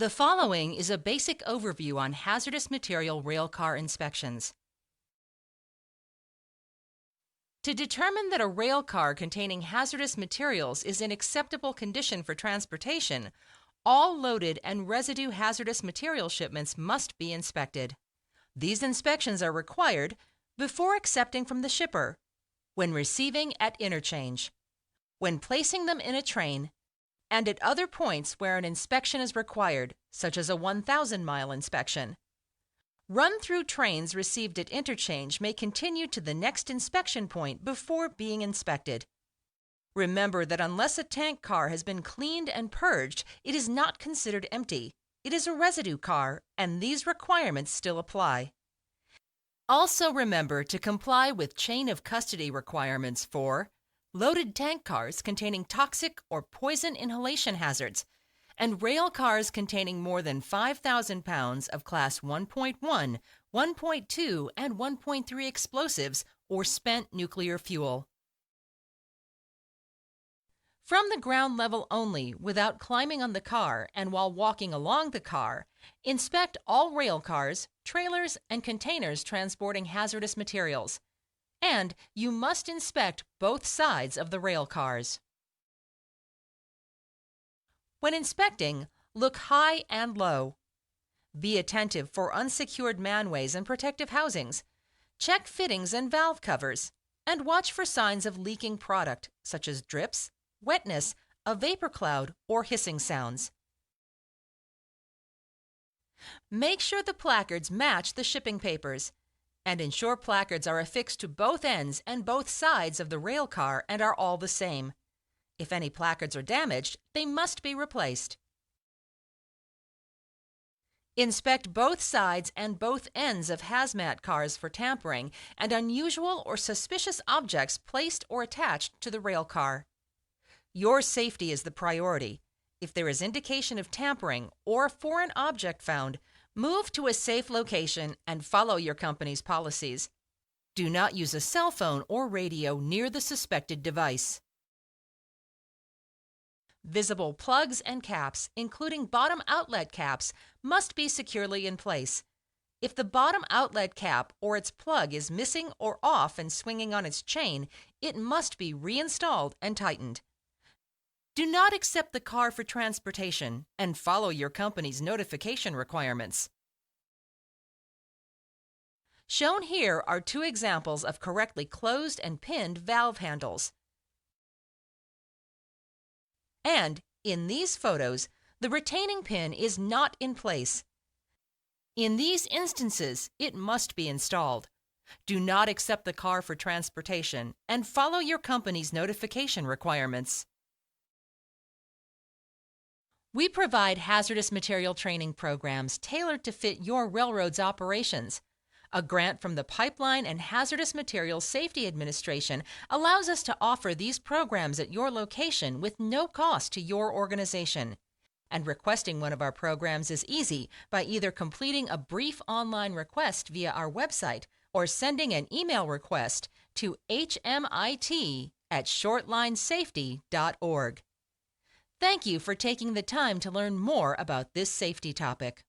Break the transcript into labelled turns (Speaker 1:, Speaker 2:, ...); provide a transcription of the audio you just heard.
Speaker 1: The following is a basic overview on hazardous material railcar inspections. To determine that a railcar containing hazardous materials is in acceptable condition for transportation, all loaded and residue hazardous material shipments must be inspected. These inspections are required before accepting from the shipper, when receiving at interchange, when placing them in a train, and at other points where an inspection is required, such as a 1,000-mile inspection. Run-through trains received at interchange may continue to the next inspection point before being inspected. Remember that unless a tank car has been cleaned and purged, it is not considered empty. It is a residue car, and these requirements still apply. Also remember to comply with chain of custody requirements for loaded tank cars containing toxic or poison inhalation hazards, and rail cars containing more than 5,000 pounds of Class 1.1, 1.2, and 1.3 explosives or spent nuclear fuel. From the ground level only, without climbing on the car and while walking along the car, inspect all rail cars, trailers, and containers transporting hazardous materials. And you must inspect both sides of the rail cars. When inspecting, look high and low. Be attentive for unsecured manways and protective housings. Check fittings and valve covers, and watch for signs of leaking product, such as drips, wetness, a vapor cloud, or hissing sounds. Make sure the placards match the shipping papers, and ensure placards are affixed to both ends and both sides of the rail car and are all the same. If any placards are damaged, they must be replaced. Inspect both sides and both ends of hazmat cars for tampering and unusual or suspicious objects placed or attached to the rail car. Your safety is the priority. If there is indication of tampering or a foreign object found, move to a safe location and follow your company's policies. Do not use a cell phone or radio near the suspected device. Visible plugs and caps, including bottom outlet caps, must be securely in place. If the bottom outlet cap or its plug is missing or off and swinging on its chain, it must be reinstalled and tightened. Do not accept the car for transportation and follow your company's notification requirements. Shown here are two examples of correctly closed and pinned valve handles. And in these photos, the retaining pin is not in place. In these instances, it must be installed. Do not accept the car for transportation and follow your company's notification requirements. We provide hazardous material training programs tailored to fit your railroad's operations. A grant from the Pipeline and Hazardous Materials Safety Administration allows us to offer these programs at your location with no cost to your organization. And requesting one of our programs is easy by either completing a brief online request via our website or sending an email request to hmit@shortlinesafety.org. Thank you for taking the time to learn more about this safety topic.